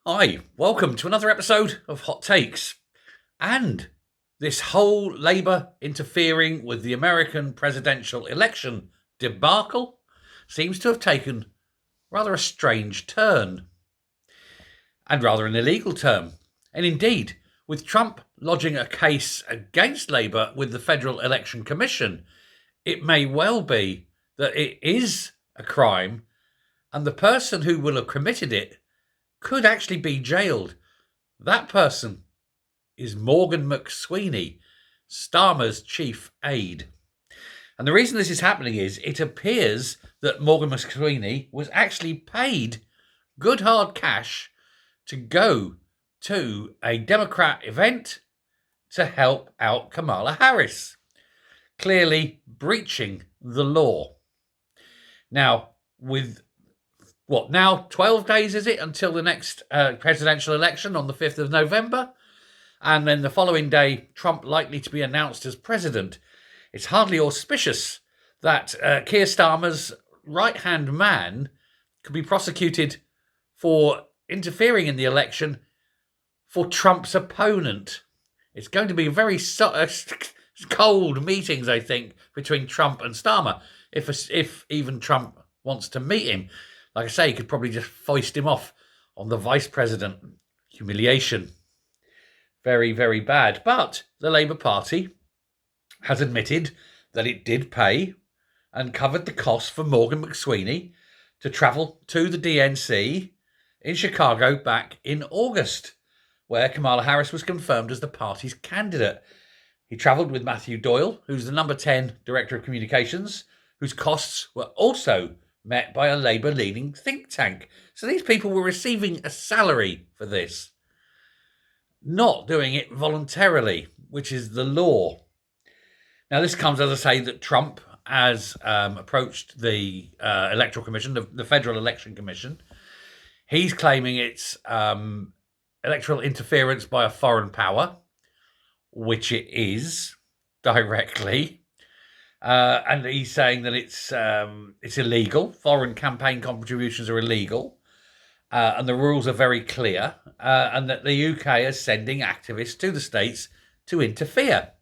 Hi, welcome to another episode of Hot Takes. And this whole Labour interfering with the American presidential election debacle seems to have taken rather a strange turn, and rather an illegal turn. And indeed, with Trump lodging a case against Labour with the Federal Election Commission, it may well be that it is a crime, and the person who will have committed it could actually be jailed. That person is Morgan McSweeny, Starmer's chief aide. And the reason this is happening is it appears that Morgan McSweeny was actually paid good hard cash to go to a Democrat event to help out Kamala Harris, clearly breaching the law. Now, with 12 days is it until the next presidential election on the 5th of November? And then the following day, Trump likely to be announced as president. It's hardly auspicious that Keir Starmer's right-hand man could be prosecuted for interfering in the election for Trump's opponent. It's going to be very cold meetings, I think, between Trump and Starmer, if even Trump wants to meet him. Like I say, he could probably just foist him off on the vice president. Humiliation. Very, very bad. But the Labour Party has admitted that it did pay and covered the cost for Morgan McSweeny to travel to the DNC in Chicago back in August, where Kamala Harris was confirmed as the party's candidate. He travelled with Matthew Doyle, who's the number 10 Director of Communications, whose costs were also met by a Labour-leaning think tank. So these people were receiving a salary for this, not doing it voluntarily, which is the law. Now, this comes, as I say, that Trump has approached the Electoral Commission, the Federal Election Commission. He's claiming it's electoral interference by a foreign power, which it is directly. And he's saying that it's illegal. Foreign campaign contributions are illegal. And the rules are very clear, and that the UK is sending activists to the States to interfere.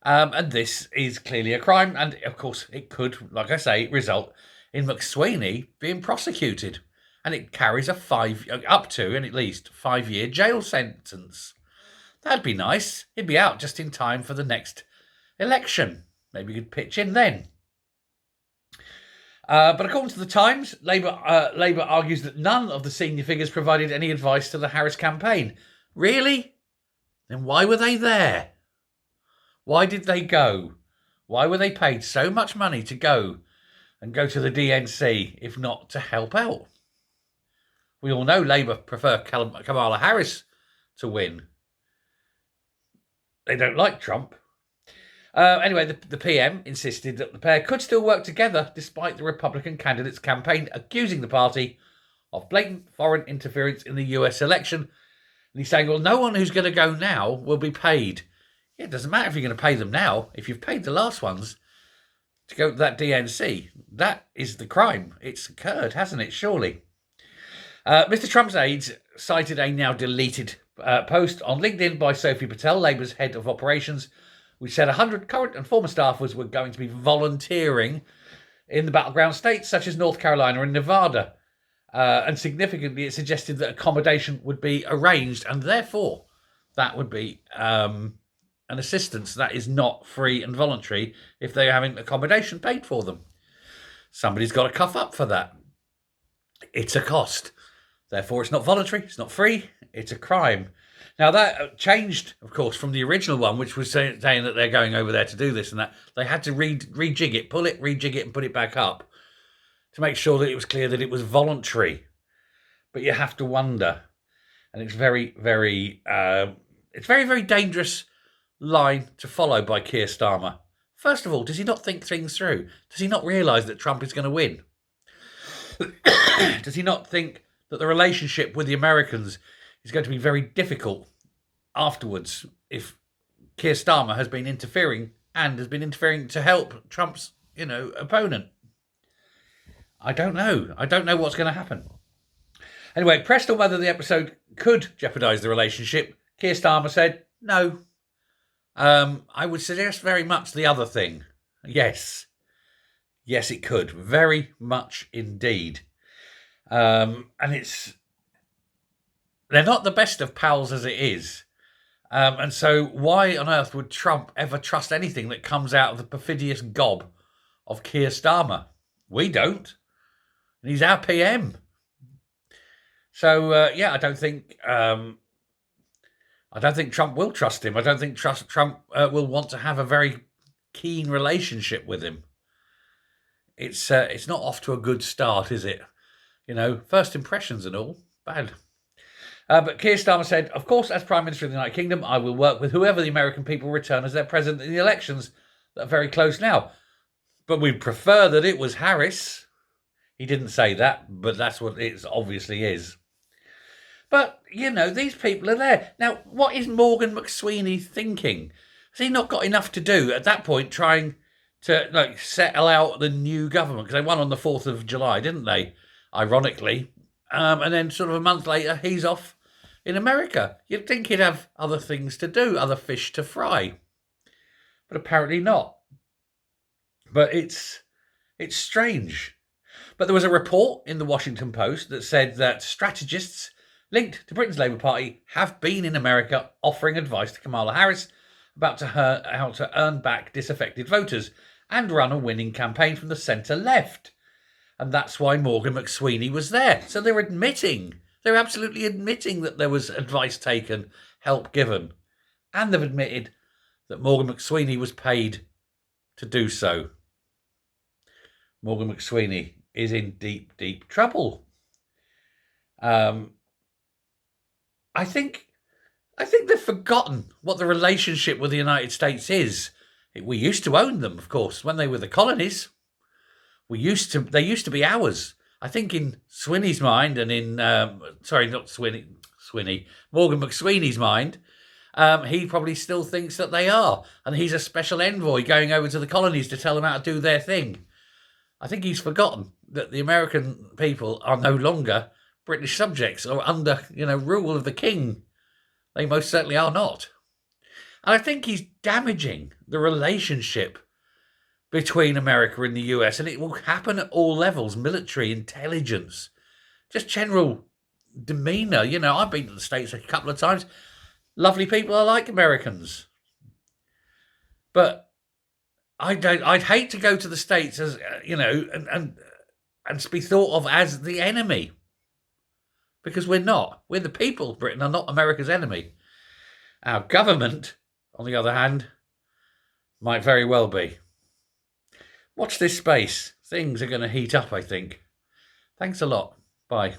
And this is clearly a crime, and of course it could, like I say, result in McSweeny being prosecuted, and it carries up to and at least 5-year jail sentence. That'd be nice. He'd be out just in time for the next election. Maybe he could pitch in then. But according to the Times, Labour argues that none of the senior figures provided any advice to the Harris campaign. Really? Then why were they there? Why did they go? Why were they paid so much money to go to the DNC, if not to help out? We all know Labour prefer Kamala Harris to win. They don't like Trump. Anyway, the PM insisted that the pair could still work together despite the Republican candidate's campaign accusing the party of blatant foreign interference in the US election. And he's saying, well, no one who's going to go now will be paid. It doesn't matter if you're going to pay them now. If you've paid the last ones to go to that DNC, that is the crime. It's occurred, hasn't it? Surely. Mr. Trump's aides cited a now deleted post on LinkedIn by Sophie Patel, Labour's head of operations, which said 100 current and former staffers were going to be volunteering in the battleground states such as North Carolina and Nevada. And significantly, it suggested that accommodation would be arranged, and therefore that would be an assistance that is not free and voluntary if they're having accommodation paid for them. Somebody's got to cough up for that. It's a cost. Therefore, it's not voluntary, it's not free, it's a crime. Now, that changed, of course, from the original one, which was saying that they're going over there to do this and that. They had to rejig it, rejig it, and put it back up to make sure that it was clear that it was voluntary. But you have to wonder, and it's very, very dangerous line to follow by Keir Starmer. First of all, does he not think things through? Does he not realise that Trump is going to win? Does he not think that the relationship with the Americans is going to be very difficult afterwards if Keir Starmer has been interfering to help Trump's, opponent? I don't know. I don't know what's going to happen. Anyway, pressed on whether the episode could jeopardise the relationship, Keir Starmer said, no. I would suggest very much the other thing. Yes. Yes, it could. Very much indeed. And they're not the best of pals as it is. And so why on earth would Trump ever trust anything that comes out of the perfidious gob of Keir Starmer? We don't. And he's our PM. So, I don't think Trump will trust him. I don't think Trump will want to have a very keen relationship with him. It's not off to a good start, is it? First impressions and all, bad. But Keir Starmer said, of course, as Prime Minister of the United Kingdom, I will work with whoever the American people return as their president in the elections that are very close now. But we'd prefer that it was Harris. He didn't say that, but that's what it obviously is. But, these people are there. Now, what is Morgan McSweeny thinking? Has he not got enough to do at that point trying to settle out the new government? Because they won on the 4th of July, didn't they? Ironically. And then sort of a month later, he's off in America. You'd think he'd have other things to do, other fish to fry. But apparently not. But it's strange. But there was a report in the Washington Post that said that strategists linked to Britain's Labour Party have been in America offering advice to Kamala Harris about how to earn back disaffected voters and run a winning campaign from the centre-left. And that's why Morgan McSweeny was there. So they're absolutely admitting that there was advice taken, help given. And they've admitted that Morgan McSweeny was paid to do so. Morgan McSweeny is in deep, deep trouble. I think they've forgotten what the relationship with the United States is. We used to own them, of course, when they were the colonies. They used to be ours. I think in Sweeney's mind and in, Morgan McSweeney's mind, he probably still thinks that they are. And he's a special envoy going over to the colonies to tell them how to do their thing. I think he's forgotten that the American people are no longer British subjects or under, rule of the king. They most certainly are not. And I think he's damaging the relationship between America and the US, and it will happen at all levels: military, intelligence, just general demeanour. I've been to the States a couple of times. Lovely people, I like Americans. But I'd hate to go to the States as, and be thought of as the enemy. Because we're not. We're the people of Britain, are not America's enemy. Our government, on the other hand, might very well be. Watch this space. Things are going to heat up, I think. Thanks a lot. Bye.